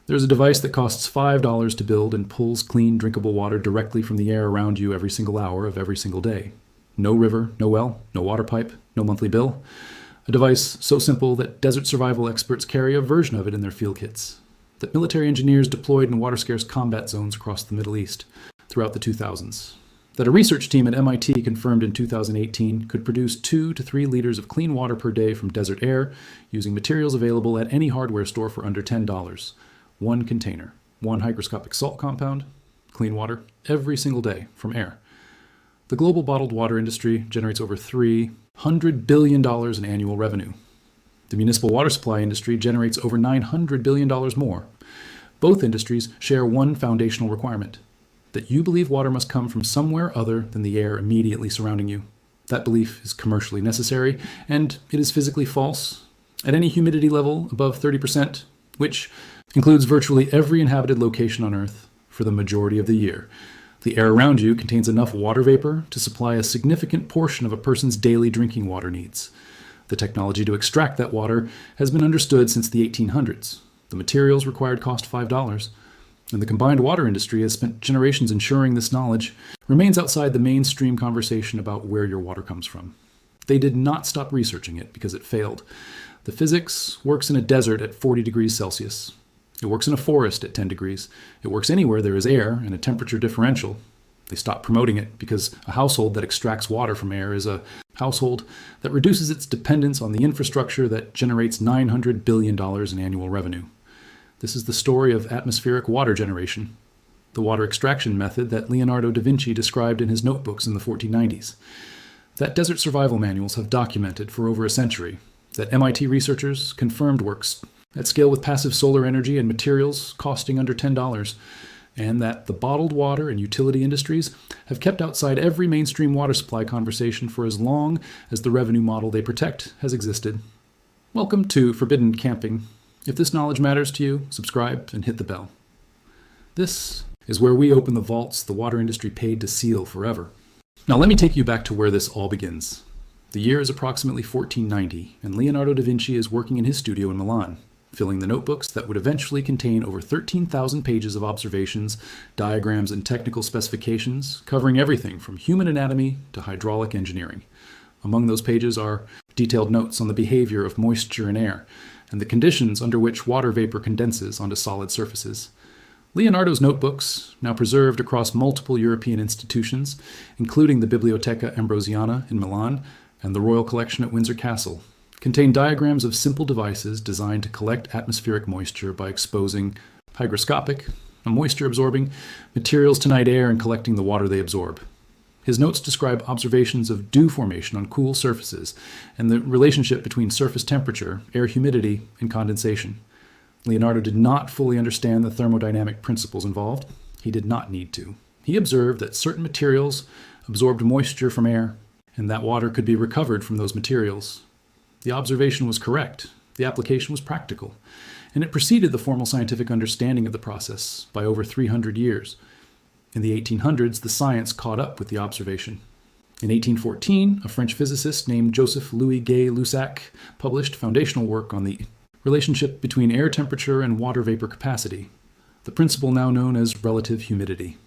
There's a device that costs $5 to build and pulls clean, drinkable water directly from the air around you every single hour of every single day. No river, no well, no water pipe, no monthly bill. A device so simple that desert survival experts carry a version of it in their field kits. That military engineers deployed in water-scarce combat zones across the Middle East throughout the 2000s. That a research team at MIT confirmed in 2018 could produce 2 to 3 liters of clean water per day from desert air using materials available at any hardware store for under $10. One container, one hygroscopic salt compound, clean water every single day from air. The global bottled water industry generates over $300 billion in annual revenue. The municipal water supply industry generates over $900 billion more. Both industries share one foundational requirement: that you believe water must come from somewhere other than the air immediately surrounding you. That belief is commercially necessary, and it is physically false at any humidity level above 30%, which includes virtually every inhabited location on Earth for the majority of the year. The air around you contains enough water vapor to supply a significant portion of a person's daily drinking water needs. The technology to extract that water has been understood since the 1800s. The materials required cost $5, and the combined water industry has spent generations ensuring this knowledge remains outside the mainstream conversation about where your water comes from. They did not stop researching it because it failed. The physics works in a desert at 40 degrees Celsius. It works in a forest at 10 degrees. It works anywhere there is air and a temperature differential. They stopped promoting it because a household that extracts water from air is a household that reduces its dependence on the infrastructure that generates $900 billion in annual revenue. This is the story of atmospheric water generation, the water extraction method that Leonardo da Vinci described in his notebooks in the 1490s, that desert survival manuals have documented for over a century, that MIT researchers confirmed works at scale with passive solar energy and materials costing under $10, and that the bottled water and utility industries have kept outside every mainstream water supply conversation for as long as the revenue model they protect has existed. Welcome to Forbidden Camping. If this knowledge matters to you, subscribe and hit the bell. This is where we open the vaults the water industry paid to seal forever. Now let me take you back to where this all begins. The year is approximately 1490, and Leonardo da Vinci is working in his studio in Milan, filling the notebooks that would eventually contain over 13,000 pages of observations, diagrams, and technical specifications, covering everything from human anatomy to hydraulic engineering. Among those pages are detailed notes on the behavior of moisture in air, and the conditions under which water vapor condenses onto solid surfaces. Leonardo's notebooks, now preserved across multiple European institutions, including the Biblioteca Ambrosiana in Milan and the Royal Collection at Windsor Castle, contain diagrams of simple devices designed to collect atmospheric moisture by exposing hygroscopic, moisture-absorbing, materials to night air and collecting the water they absorb. His notes describe observations of dew formation on cool surfaces and the relationship between surface temperature, air humidity, and condensation. Leonardo did not fully understand the thermodynamic principles involved. He did not need to. He observed that certain materials absorbed moisture from air, and that water could be recovered from those materials. The observation was correct, the application was practical, and it preceded the formal scientific understanding of the process by over 300 years. In the 1800s, the science caught up with the observation. In 1814, a French physicist named Joseph-Louis Gay-Lussac published foundational work on the relationship between air temperature and water vapor capacity, the principle now known as relative humidity.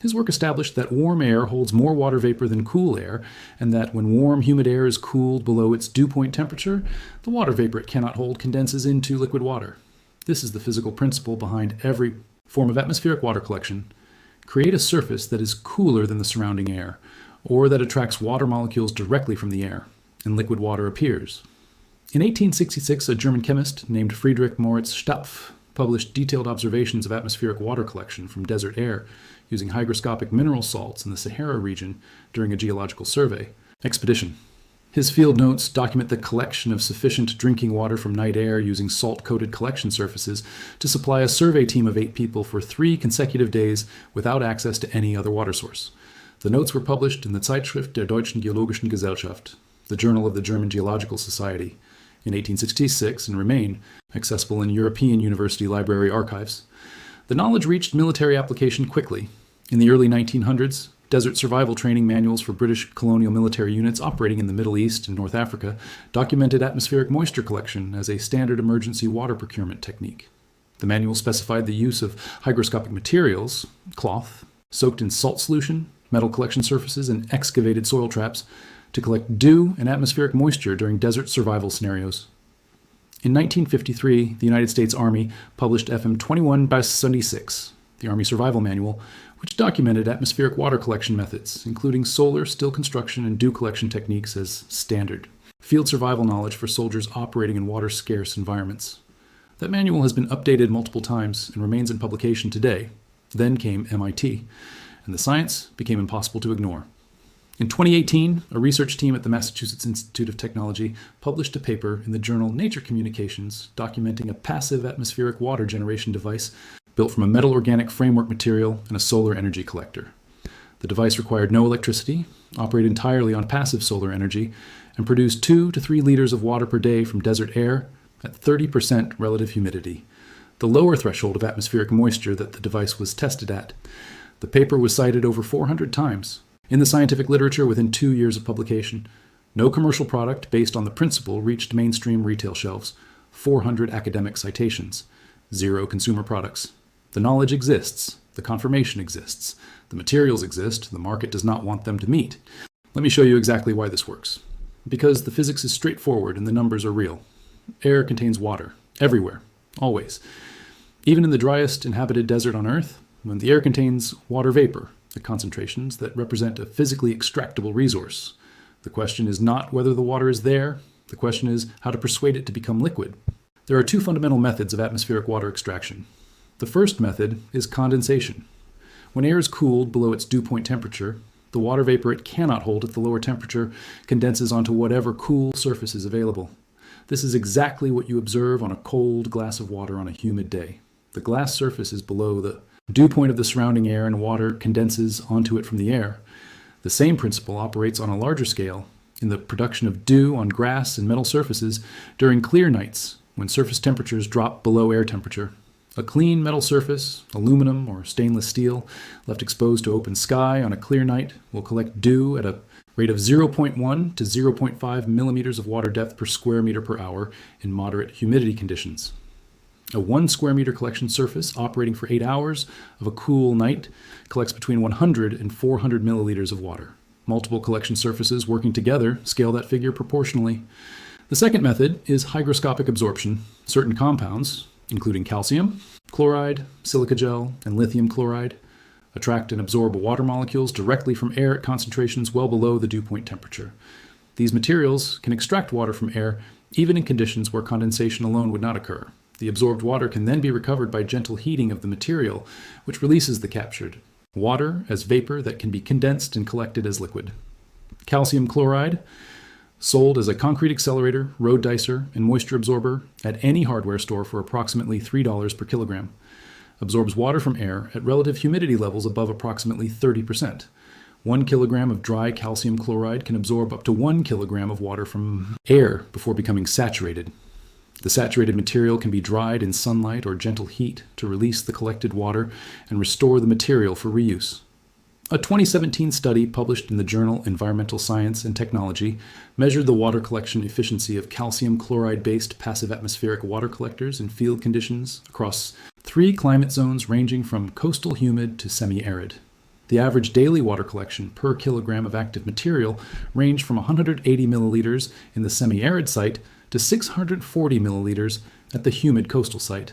His work established that warm air holds more water vapor than cool air, and that when warm, humid air is cooled below its dew point temperature, the water vapor it cannot hold condenses into liquid water. This is the physical principle behind every form of atmospheric water collection. Create a surface that is cooler than the surrounding air, or that attracts water molecules directly from the air, and liquid water appears. In 1866, a German chemist named Friedrich Moritz Stapf published detailed observations of atmospheric water collection from desert air using hygroscopic mineral salts in the Sahara region during a geological survey expedition. His field notes document the collection of sufficient drinking water from night air using salt-coated collection surfaces to supply a survey team of 8 people for 3 consecutive days without access to any other water source. The notes were published in the Zeitschrift der Deutschen Geologischen Gesellschaft, the Journal of the German Geological Society, in 1866 and remain accessible in European university library archives. The knowledge reached military application quickly. In the early 1900s, desert survival training manuals for British colonial military units operating in the Middle East and North Africa documented atmospheric moisture collection as a standard emergency water procurement technique. The manual specified the use of hygroscopic materials, cloth, soaked in salt solution, metal collection surfaces, and excavated soil traps to collect dew and atmospheric moisture during desert survival scenarios. In 1953, the United States Army published FM 7.Scientists, the Army Survival Manual, which documented atmospheric water collection methods, including solar, still construction, and dew collection techniques as standard field survival knowledge for soldiers operating in water-scarce environments. That manual has been updated multiple times and remains in publication today. Then came MIT, and the science became impossible to ignore. In 2018, a research team at the Massachusetts Institute of Technology published a paper in the journal Nature Communications documenting a passive atmospheric water generation device built from a metal organic framework material and a solar energy collector. The device required no electricity, operated entirely on passive solar energy, and produced 2 to 3 liters of water per day from desert air at 30% relative humidity, the lower threshold of atmospheric moisture that the device was tested at. The paper was cited over 400 times in the scientific literature within 2 years of publication. No commercial product based on the principle reached mainstream retail shelves. 400 academic citations. 0 consumer products. The knowledge exists. The confirmation exists. The materials exist. The market does not want them to meet. Let me show you exactly why this works. Because the physics is straightforward and the numbers are real. Air contains water. Everywhere. Always. Even in the driest inhabited desert on Earth, when the air contains water vapor, at concentrations that represent a physically extractable resource. The question is not whether the water is there. The question is how to persuade it to become liquid. There are 2 fundamental methods of atmospheric water extraction. The first method is condensation. When air is cooled below its dew point temperature, the water vapor it cannot hold at the lower temperature condenses onto whatever cool surface is available. This is exactly what you observe on a cold glass of water on a humid day. The glass surface is below the dew point of the surrounding air and water condenses onto it from the air. The same principle operates on a larger scale in the production of dew on grass and metal surfaces during clear nights when surface temperatures drop below air temperature. A clean metal surface, aluminum or stainless steel, left exposed to open sky on a clear night will collect dew at a rate of 0.1 to 0.5 millimeters of water depth per square meter per hour in moderate humidity conditions. A 1 square meter collection surface operating for 8 hours of a cool night collects between 100 and 400 milliliters of water. Multiple collection surfaces working together scale that figure proportionally. The second method is hygroscopic absorption. Certain compounds, including calcium, chloride, silica gel, and lithium chloride, attract and absorb water molecules directly from air at concentrations well below the dew point temperature. These materials can extract water from air even in conditions where condensation alone would not occur. The absorbed water can then be recovered by gentle heating of the material, which releases the captured water as vapor that can be condensed and collected as liquid. Calcium chloride, sold as a concrete accelerator, road dicer, and moisture absorber at any hardware store for approximately $3 per kilogram, absorbs water from air at relative humidity levels above approximately 30%. 1 kilogram of dry calcium chloride can absorb up to 1 kilogram of water from air before becoming saturated. The saturated material can be dried in sunlight or gentle heat to release the collected water and restore the material for reuse. A 2017 study published in the journal Environmental Science and Technology measured the water collection efficiency of calcium chloride-based passive atmospheric water collectors in field conditions across 3 climate zones ranging from coastal humid to semi-arid. The average daily water collection per kilogram of active material ranged from 180 milliliters in the semi-arid site to 640 milliliters at the humid coastal site.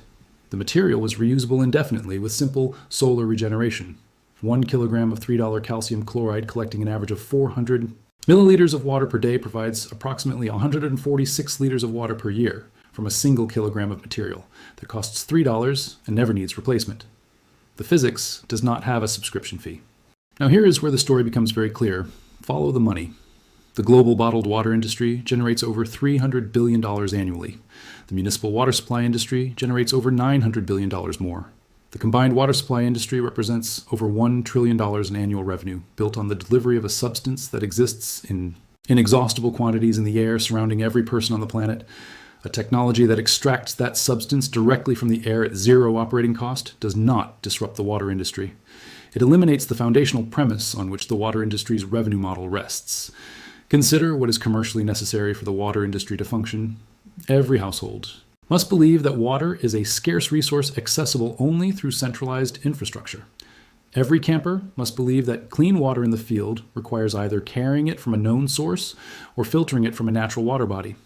The material was reusable indefinitely with simple solar regeneration. 1 kilogram of $3 calcium chloride collecting an average of 400 milliliters of water per day provides approximately 146 liters of water per year from a single kilogram of material that costs $3 and never needs replacement. The physics does not have a subscription fee. Now here is where the story becomes very clear. Follow the money. The global bottled water industry generates over $300 billion annually. The municipal water supply industry generates over $900 billion more. The combined water supply industry represents over $1 trillion in annual revenue, built on the delivery of a substance that exists in inexhaustible quantities in the air surrounding every person on the planet, a technology that extracts that substance directly from the air at 0 operating cost does not disrupt the water industry. It eliminates the foundational premise on which the water industry's revenue model rests. Consider what is commercially necessary for the water industry to function. Every household, must believe that water is a scarce resource accessible only through centralized infrastructure. Every camper must believe that clean water in the field requires either carrying it from a known source or filtering it from a natural water body.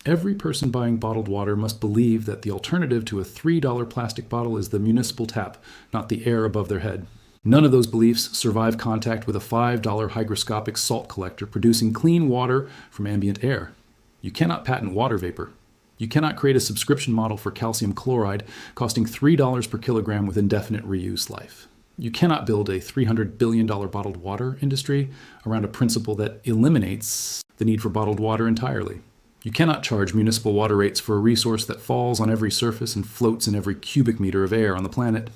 Every person buying bottled water must believe that the alternative to a $3 plastic bottle is the municipal tap, not the air above their head. None of those beliefs survive contact with a $5 hygroscopic salt collector producing clean water from ambient air. You cannot patent water vapor. You cannot create a subscription model for calcium chloride costing $3 per kilogram with indefinite reuse life. You cannot build a $300 billion bottled water industry around a principle that eliminates the need for bottled water entirely. You cannot charge municipal water rates for a resource that falls on every surface and floats in every cubic meter of air on the planet.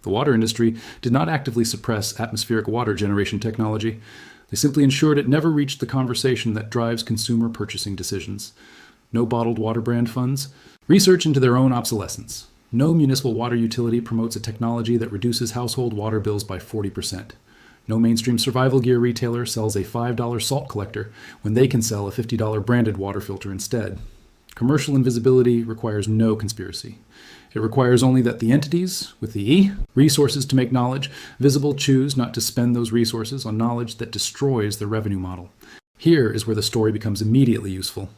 The water industry did not actively suppress atmospheric water generation technology. They simply ensured it never reached the conversation that drives consumer purchasing decisions. No bottled water brand funds. Research into their own obsolescence. No municipal water utility promotes a technology that reduces household water bills by 40%. No mainstream survival gear retailer sells a $5 salt collector when they can sell a $50 branded water filter instead. Commercial invisibility requires no conspiracy. It requires only that the entities, with the E, resources to make knowledge visible, choose not to spend those resources on knowledge that destroys their revenue model. Here is where the story becomes immediately useful.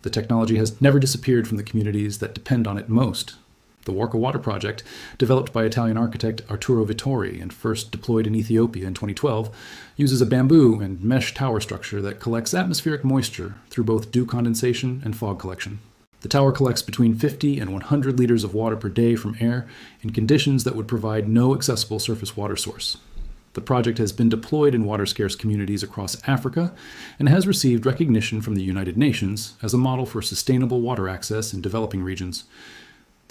The technology has never disappeared from the communities that depend on it most. The Warka Water Project, developed by Italian architect Arturo Vittori and first deployed in Ethiopia in 2012, uses a bamboo and mesh tower structure that collects atmospheric moisture through both dew condensation and fog collection. The tower collects between 50 and 100 liters of water per day from air in conditions that would provide no accessible surface water source. The project has been deployed in water-scarce communities across Africa and has received recognition from the United Nations as a model for sustainable water access in developing regions.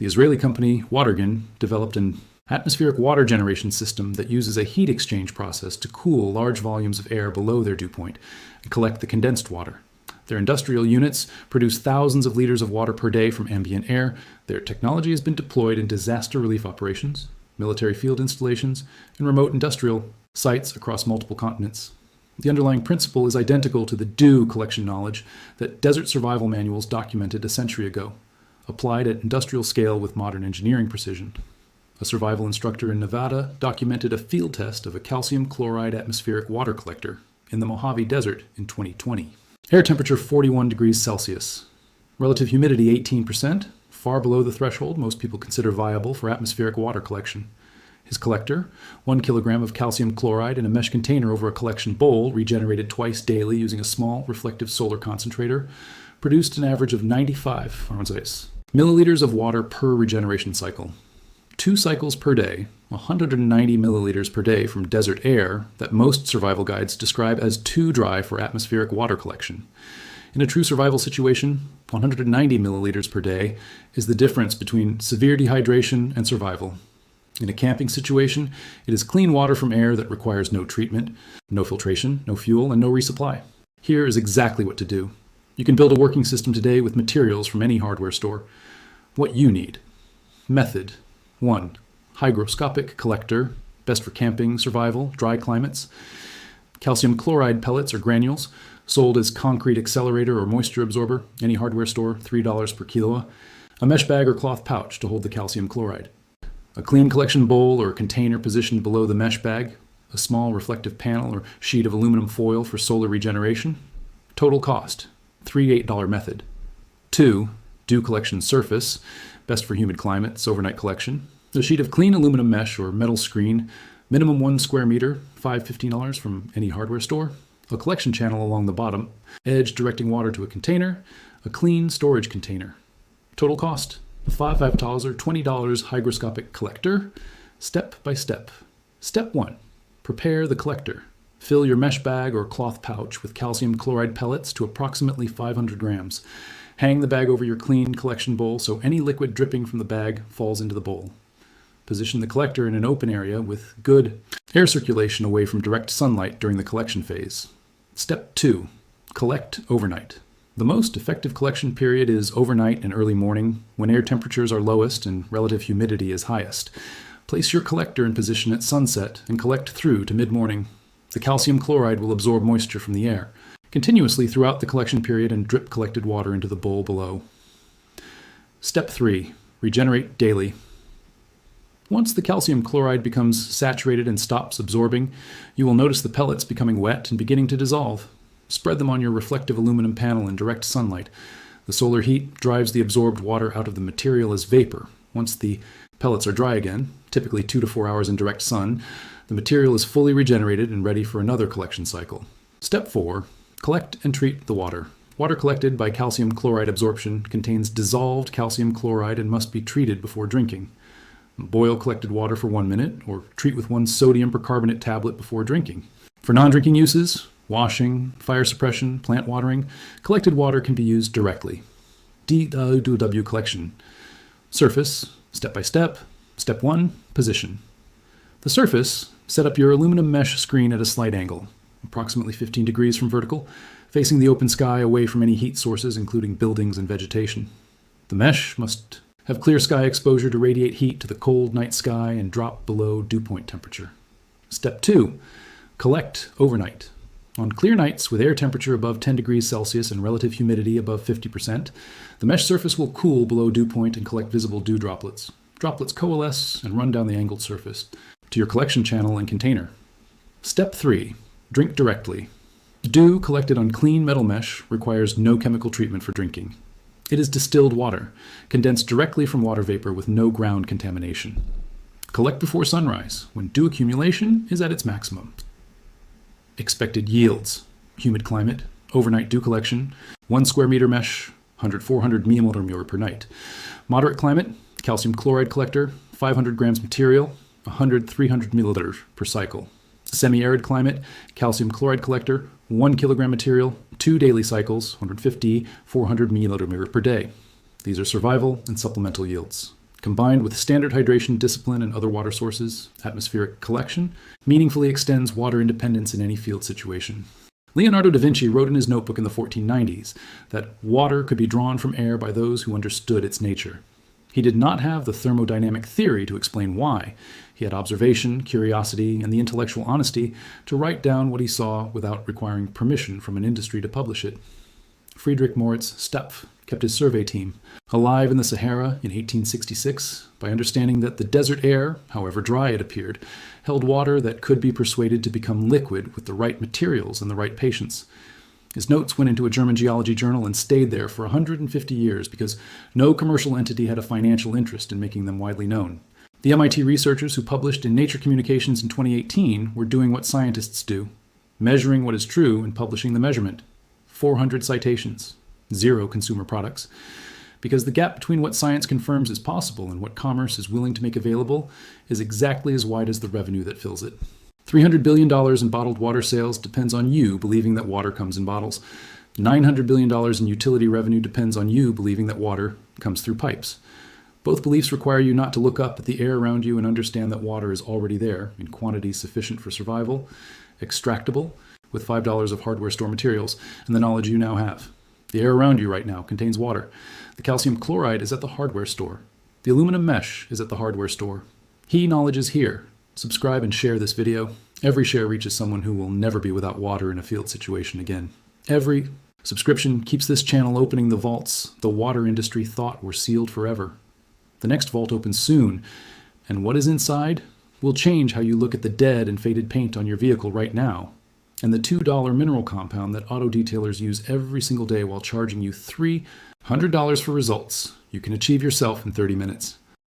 The Israeli company Watergen developed an atmospheric water generation system that uses a heat exchange process to cool large volumes of air below their dew point and collect the condensed water. Their industrial units produce thousands of liters of water per day from ambient air. Their technology has been deployed in disaster relief operations, military field installations, and remote industrial sites across multiple continents. The underlying principle is identical to the dew collection knowledge that desert survival manuals documented a century ago, applied at industrial scale with modern engineering precision. A survival instructor in Nevada documented a field test of a calcium chloride atmospheric water collector in the Mojave Desert in 2020. Air temperature 41 degrees Celsius. Relative humidity 18%, far below the threshold most people consider viable for atmospheric water collection. His collector, 1 kilogram of calcium chloride in a mesh container over a collection bowl, regenerated twice daily using a small reflective solar concentrator, produced an average of 95 milliliters of water per regeneration cycle. 2 cycles per day, 190 milliliters per day from desert air that most survival guides describe as too dry for atmospheric water collection. In a true survival situation, 190 milliliters per day is the difference between severe dehydration and survival. In a camping situation, it is clean water from air that requires no treatment, no filtration, no fuel, and no resupply. Here is exactly what to do. You can build a working system today with materials from any hardware store. What you need. Method. 1. Hygroscopic collector, best for camping, survival, dry climates. Calcium chloride pellets or granules, sold as concrete accelerator or moisture absorber, any hardware store, $3 per kilo. A mesh bag or cloth pouch to hold the calcium chloride. A clean collection bowl or container positioned below the mesh bag. A small reflective panel or sheet of aluminum foil for solar regeneration. Total cost. $3 $8 method. 2. Dew collection surface, best for humid climates, overnight collection. A sheet of clean aluminum mesh or metal screen, minimum 1 square meter, $5 $15 from any hardware store. A collection channel along the bottom, edge directing water to a container. A clean storage container. Total cost, $5 $20 hygroscopic collector, step by step. Step 1. Prepare the collector. Fill your mesh bag or cloth pouch with calcium chloride pellets to approximately 500 grams. Hang the bag over your clean collection bowl so any liquid dripping from the bag falls into the bowl. Position the collector in an open area with good air circulation away from direct sunlight during the collection phase. Step 2. Collect overnight. The most effective collection period is overnight and early morning, when air temperatures are lowest and relative humidity is highest. Place your collector in position at sunset and collect through to mid-morning. The calcium chloride will absorb moisture from the air continuously throughout the collection period and drip collected water into the bowl below. Step 3. Regenerate daily. Once the calcium chloride becomes saturated and stops absorbing, you will notice the pellets becoming wet and beginning to dissolve. Spread them on your reflective aluminum panel in direct sunlight. The solar heat drives the absorbed water out of the material as vapor. Once the pellets are dry again, typically 2 to 4 hours in direct sun, the material is fully regenerated and ready for another collection cycle. Step 4. Collect and treat the water. Water collected by calcium chloride absorption contains dissolved calcium chloride and must be treated before drinking. Boil collected water for 1 minute, or treat with 1 sodium percarbonate tablet before drinking. For non-drinking uses, washing, fire suppression, plant watering, collected water can be used directly. DW collection. Surface, step by step. Step 1, position. The surface, set up your aluminum mesh screen at a slight angle, approximately 15 degrees from vertical, facing the open sky away from any heat sources, including buildings and vegetation. The mesh must have clear sky exposure to radiate heat to the cold night sky and drop below dew point temperature. Step 2, collect overnight. On clear nights with air temperature above 10 degrees Celsius and relative humidity above 50%, the mesh surface will cool below dew point and collect visible dew droplets. Droplets coalesce and run down the angled surface to your collection channel and container. Step 3, drink directly. Dew collected on clean metal mesh requires no chemical treatment for drinking. It is distilled water, condensed directly from water vapor with no ground contamination. Collect before sunrise, when dew accumulation is at its maximum. Expected yields: humid climate, overnight dew collection, 1 square meter mesh, 100-400 mmol per night. Moderate climate, calcium chloride collector, 500 grams material, 100-300 milliliters per cycle. Semi-arid climate, calcium chloride collector, 1 kilogram material, 2 daily cycles, 150-400 milliliters per day. These are survival and supplemental yields. Combined with standard hydration discipline and other water sources, atmospheric collection meaningfully extends water independence in any field situation. Leonardo da Vinci wrote in his notebook in the 1490s that water could be drawn from air by those who understood its nature. He did not have the thermodynamic theory to explain why. He had observation, curiosity, and the intellectual honesty to write down what he saw without requiring permission from an industry to publish it. Friedrich Moritz Stepf kept his survey team alive in the Sahara in 1866 by understanding that the desert air, however dry it appeared, held water that could be persuaded to become liquid with the right materials and the right patience. His notes went into a German geology journal and stayed there for 150 years because no commercial entity had a financial interest in making them widely known. The MIT researchers who published in Nature Communications in 2018 were doing what scientists do, measuring what is true and publishing the measurement. 400 citations, 0 consumer products. Because the gap between what science confirms is possible and what commerce is willing to make available is exactly as wide as the revenue that fills it. $300 billion in bottled water sales depends on you believing that water comes in bottles. $900 billion in utility revenue depends on you believing that water comes through pipes. Both beliefs require you not to look up at the air around you and understand that water is already there in quantities sufficient for survival, extractable, with $5 of hardware store materials, and the knowledge you now have. The air around you right now contains water. The calcium chloride is at the hardware store. The aluminum mesh is at the hardware store. Knowledge is here. Subscribe and share this video. Every share reaches someone who will never be without water in a field situation again. Every subscription keeps this channel opening the vaults the water industry thought were sealed forever. The next vault opens soon, and what is inside will change how you look at the dead and faded paint on your vehicle right now, and the $2 mineral compound that auto detailers use every single day while charging you $300 for results you can achieve yourself in 30 minutes.